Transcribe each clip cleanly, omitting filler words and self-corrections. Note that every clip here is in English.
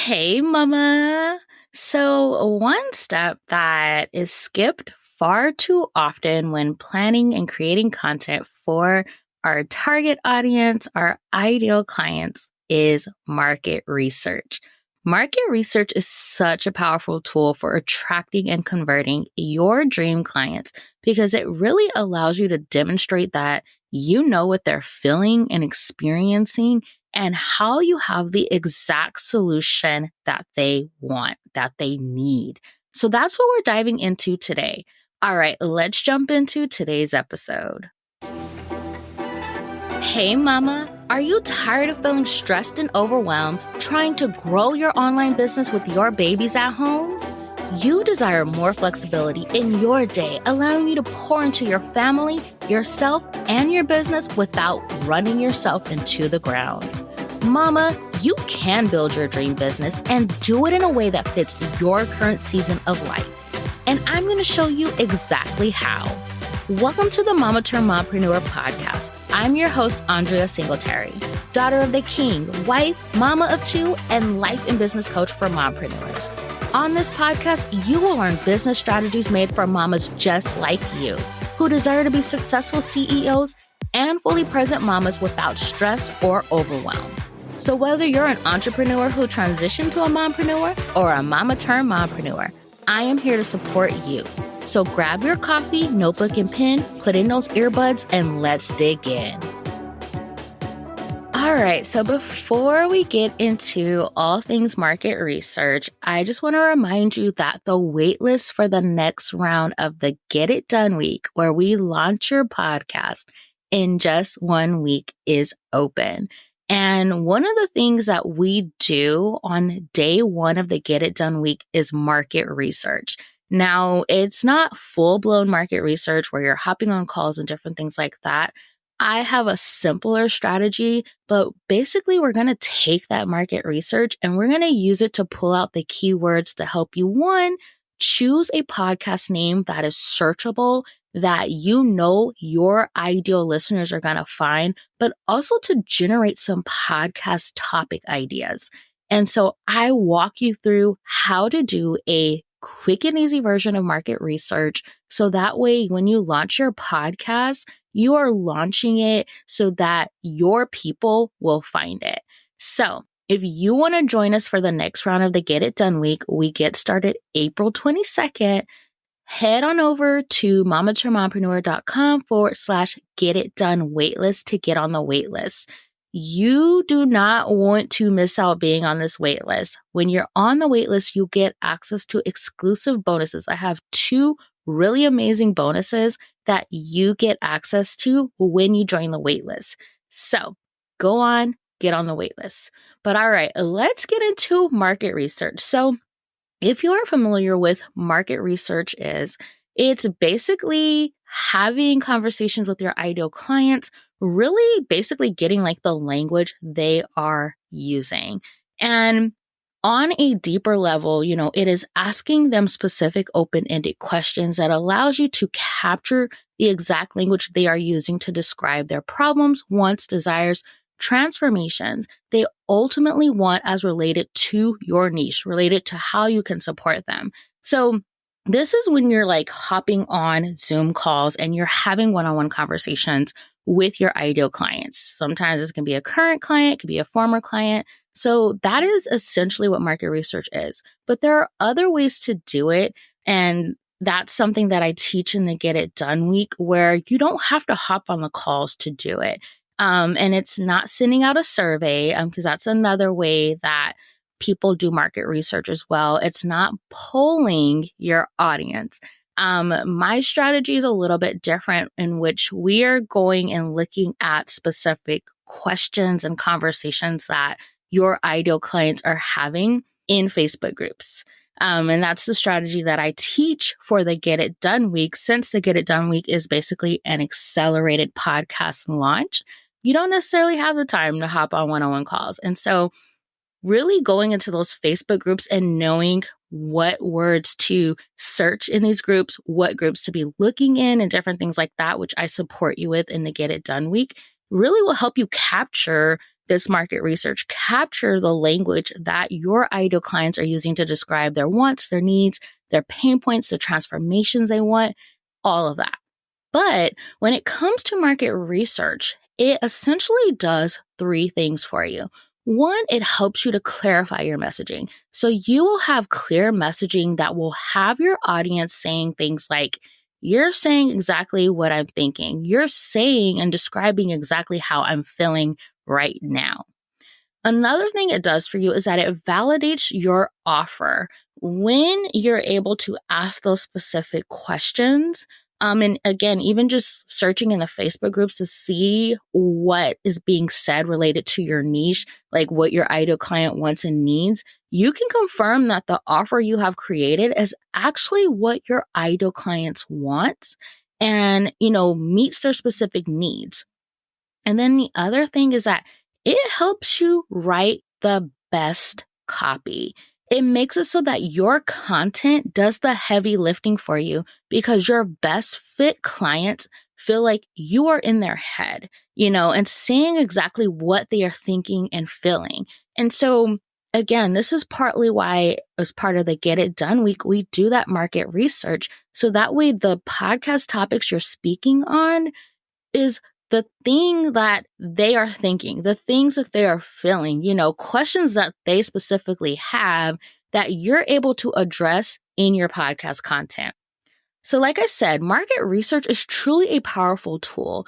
Hey, mama. So, one step that is skipped far too often when planning and creating content for our target audience, our ideal clients, is market research. Market research is such a powerful tool for attracting and converting your dream clients because it really allows you to demonstrate that you know what they're feeling and experiencing and how you have the exact solution that they want, that they need. So that's what we're diving into today. All right, let's jump into today's episode. Hey, mama, are you tired of feeling stressed and overwhelmed trying to grow your online business with your babies at home? You desire more flexibility in your day, allowing you to pour into your family, yourself, and your business without running yourself into the ground. Mama, you can build your dream business and do it in a way that fits your current season of life. And I'm going to show you exactly how. Welcome to the Mama Turned Mompreneur podcast. I'm your host, Andria Singletary, daughter of the king, wife, mama of two, and life and business coach for mompreneurs. On this podcast, you will learn business strategies made for mamas just like you, who desire to be successful CEOs and fully present mamas without stress or overwhelm. So whether you're an entrepreneur who transitioned to a mompreneur or a mama turned mompreneur, I am here to support you. So grab your coffee, notebook, and pen, put in those earbuds, and let's dig in. All right, so before we get into all things market research, I just want to remind you that the waitlist for the next round of the Get It Done Week, where we launch your podcast in just 1 week, is open. And one of the things that we do on day one of the Get It Done Week is market research. Now, it's not full-blown market research where you're hopping on calls and different things like that. I have a simpler strategy, but basically we're going to take that market research and we're going to use it to pull out the keywords to help you, one, choose a podcast name that is searchable, that you know your ideal listeners are going to find, but also to generate some podcast topic ideas. And so I walk you through how to do a quick and easy version of market research. So that way, when you launch your podcast, you are launching it so that your people will find it. So if you want to join us for the next round of the Get It Done Week, we get started April 22nd. Head on over to mamaturnedmompreneur.com/get it done waitlist to get on the waitlist. You do not want to miss out being on this waitlist. When you're on the waitlist, you get access to exclusive bonuses. I have 2 really amazing bonuses that you get access to when you join the waitlist. So go on, get on the waitlist. But all right, let's get into market research. So if you aren't familiar with market research it's basically having conversations with your ideal clients, really basically getting like the language they are using. And on a deeper level, it is asking them specific open-ended questions that allows you to capture the exact language they are using to describe their problems, wants, desires, transformations they ultimately want as related to your niche, related to how you can support them. So this is when you're like hopping on Zoom calls and you're having one-on-one conversations with your ideal clients. Sometimes this can be a current client, it could be a former client. So that is essentially what market research is. But there are other ways to do it. And that's something that I teach in the Get It Done Week, where you don't have to hop on the calls to do it. And it's not sending out a survey, because that's another way that people do market research as well. It's not polling your audience. My strategy is a little bit different, in which we are going and looking at specific questions and conversations that your ideal clients are having in Facebook groups. And that's the strategy that I teach for the Get It Done Week. Since the Get It Done Week is basically an accelerated podcast launch, you don't necessarily have the time to hop on one-on-one calls. And so really going into those Facebook groups and knowing what words to search in these groups, what groups to be looking in, and different things like that, which I support you with in the Get It Done Week, really will help you capture this market research, capture the language that your ideal clients are using to describe their wants, their needs, their pain points, the transformations they want, all of that. But when it comes to market research, it essentially does three things for you. One, it helps you to clarify your messaging. So you will have clear messaging that will have your audience saying things like, you're saying exactly what I'm thinking. You're saying and describing exactly how I'm feeling right now. Another thing it does for you is that it validates your offer when you're able to ask those specific questions. And again, even just searching in the Facebook groups to see what is being said related to your niche, like what your ideal client wants and needs, you can confirm that the offer you have created is actually what your ideal clients want and, meets their specific needs. And then the other thing is that it helps you write the best copy. It makes it so that your content does the heavy lifting for you because your best fit clients feel like you are in their head, and saying exactly what they are thinking and feeling. And so, again, this is partly why, as part of the Get It Done week, we do that market research. So that way, the podcast topics you're speaking on is the thing that they are thinking, the things that they are feeling, questions that they specifically have that you're able to address in your podcast content. So like I said, market research is truly a powerful tool.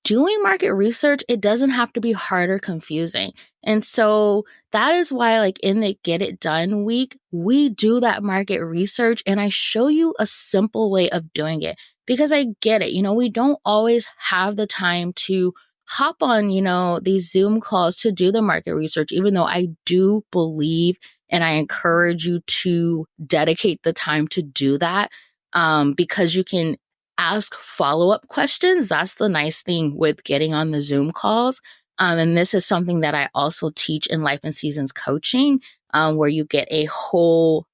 Doing market research, it doesn't have to be hard or confusing. And so that is why, like in the Get It Done week, we do that market research and I show you a simple way of doing it because I get it. We don't always have the time to hop on, these Zoom calls to do the market research, even though I do believe and I encourage you to dedicate the time to do that. Because you can ask follow-up questions. That's the nice thing with getting on the Zoom calls. And this is something that I also teach in Life and Seasons coaching, where you get a whole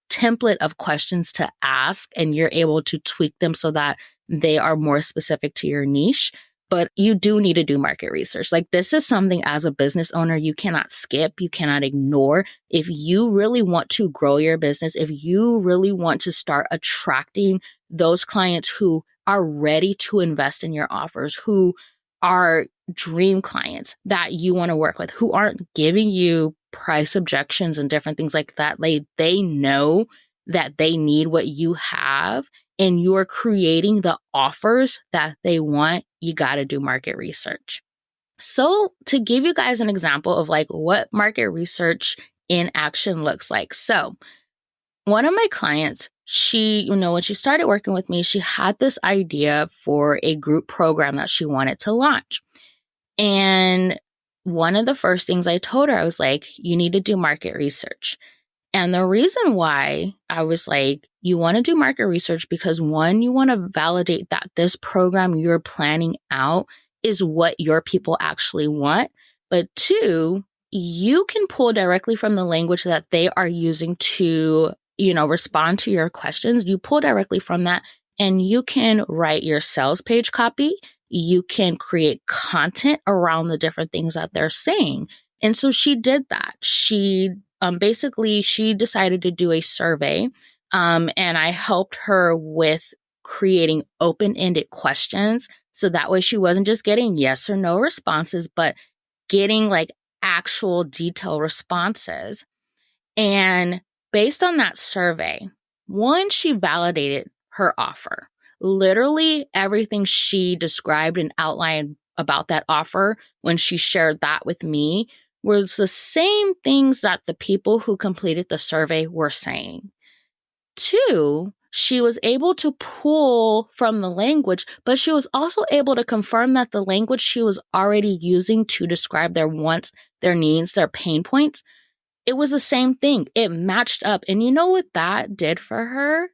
template of questions to ask and you're able to tweak them so that they are more specific to your niche. But you do need to do market research. This is something as a business owner you cannot skip, you cannot ignore. If you really want to grow your business, if you really want to start attracting those clients who are ready to invest in your offers, who are dream clients that you want to work with, who aren't giving you price objections and different things like that, they know that they need what you have and you're creating the offers that they want, you got to do market research. So to give you guys an example of what market research in action looks like. So one of my clients, she, when she started working with me, she had this idea for a group program that she wanted to launch. And one of the first things I told her, I was like, you need to do market research. And the reason why I was like, you want to do market research because one, you want to validate that this program you're planning out is what your people actually want. But two, you can pull directly from the language that they are using to, respond to your questions. You pull directly from that and you can write your sales page copy. You can create content around the different things that they're saying. And so she did that. She decided to do a survey, and I helped her with creating open-ended questions. So that way she wasn't just getting yes or no responses, but getting actual detailed responses. And based on that survey, one, she validated her offer. Literally everything she described and outlined about that offer when she shared that with me was the same things that the people who completed the survey were saying. Two, she was able to pull from the language, but she was also able to confirm that the language she was already using to describe their wants, their needs, their pain points, it was the same thing. It matched up. And you know what that did for her?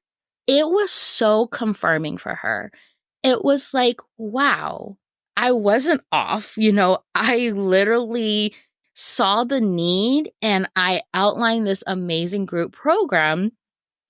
It was so confirming for her. It was like, wow, I wasn't off. I literally saw the need and I outlined this amazing group program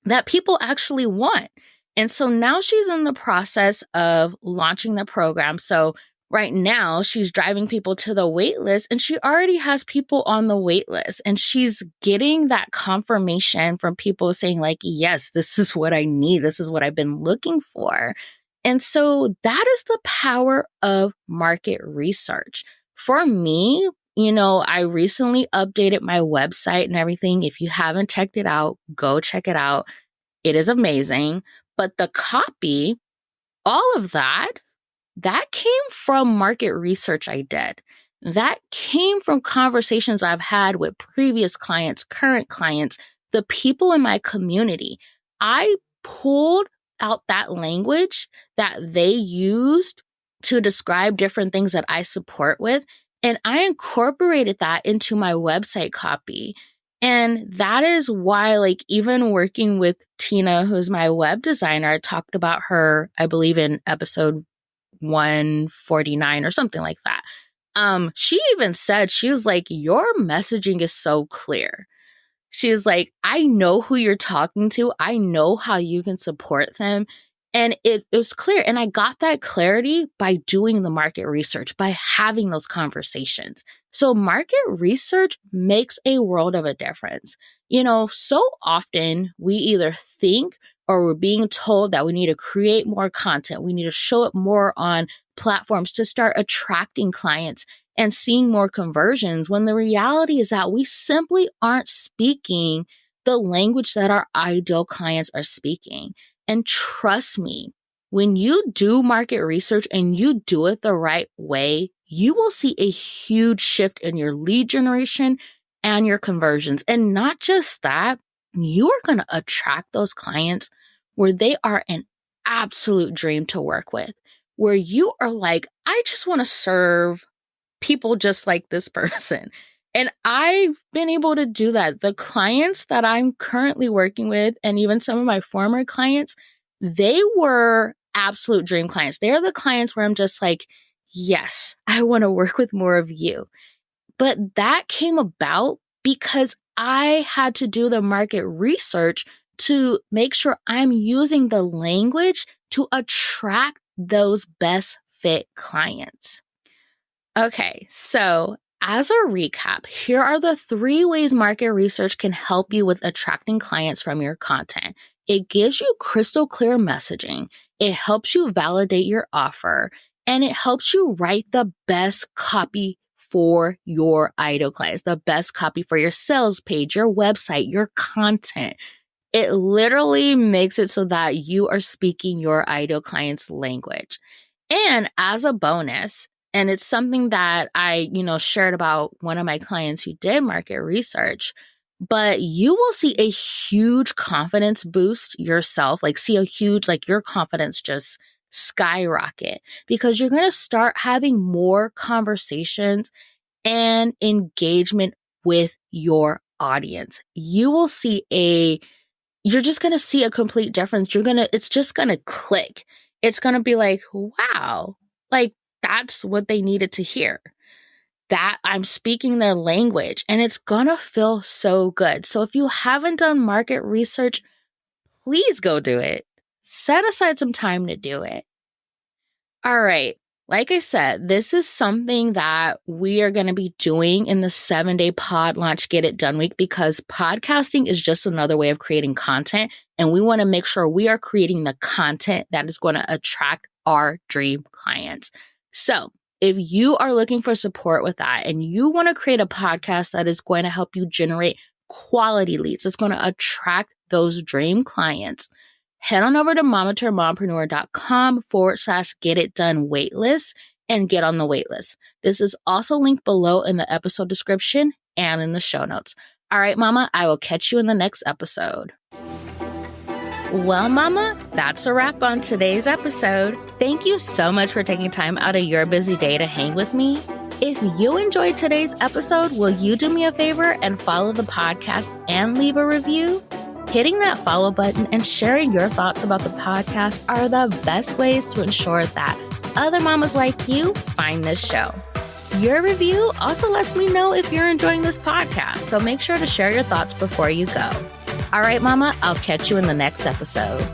that people actually want. And so now she's in the process of launching the program. So Right now, she's driving people to the wait list and she already has people on the wait list. And she's getting that confirmation from people saying, like, yes, this is what I need. This is what I've been looking for. And so that is the power of market research. For me, I recently updated my website and everything. If you haven't checked it out, go check it out. It is amazing. But the copy, all of that came from market research I did. That came from conversations I've had with previous clients, current clients, the people in my community. I pulled out that language that they used to describe different things that I support with, and I incorporated that into my website copy. And that is why, like, even working with Tina, who's my web designer, I talked about her, I believe, in episode 149 or something like that. She even said, she was like, your messaging is so clear. She was like, I know who you're talking to. I know how you can support them. And it was clear. And I got that clarity by doing the market research, by having those conversations. So market research makes a world of a difference. So often we either think or we're being told that we need to create more content. We need to show up more on platforms to start attracting clients and seeing more conversions, when the reality is that we simply aren't speaking the language that our ideal clients are speaking. And trust me, when you do market research and you do it the right way, you will see a huge shift in your lead generation and your conversions. And not just that, you are going to attract those clients where they are an absolute dream to work with, where you are like, I just want to serve people just like this person. And I've been able to do that. The clients that I'm currently working with, and even some of my former clients, they were absolute dream clients. They're the clients where I'm just like, yes, I want to work with more of you. But that came about because I had to do the market research to make sure I'm using the language to attract those best fit clients. Okay, so as a recap, here are the 3 ways market research can help you with attracting clients from your content. It gives you crystal clear messaging, it helps you validate your offer, and it helps you write the best copy for your ideal clients, the best copy for your sales page, your website, your content. It literally makes it so that you are speaking your ideal client's language. And as a bonus, and it's something that I, shared about one of my clients who did market research, but you will see a huge confidence boost yourself, like see a huge, like your confidence just skyrocket, because you're going to start having more conversations and engagement with your audience. You will see you're just going to see a complete difference. It's just going to click. It's going to be like, wow, like that's what they needed to hear, that I'm speaking their language, and it's going to feel so good. So if you haven't done market research, please go do it. Set aside some time to do it. All right. Like I said, this is something that we are going to be doing in the 7-day pod launch Get It Done week, because podcasting is just another way of creating content. And we want to make sure we are creating the content that is going to attract our dream clients. So if you are looking for support with that and you want to create a podcast that is going to help you generate quality leads, it's going to attract those dream clients, head on over to momatormompreneur.com/get it done waitlist and get on the waitlist. This is also linked below in the episode description and in the show notes. All right, Mama, I will catch you in the next episode. Well, Mama, that's a wrap on today's episode. Thank you so much for taking time out of your busy day to hang with me. If you enjoyed today's episode, will you do me a favor and follow the podcast and leave a review? Hitting that follow button and sharing your thoughts about the podcast are the best ways to ensure that other mamas like you find this show. Your review also lets me know if you're enjoying this podcast, so make sure to share your thoughts before you go. All right, Mama, I'll catch you in the next episode.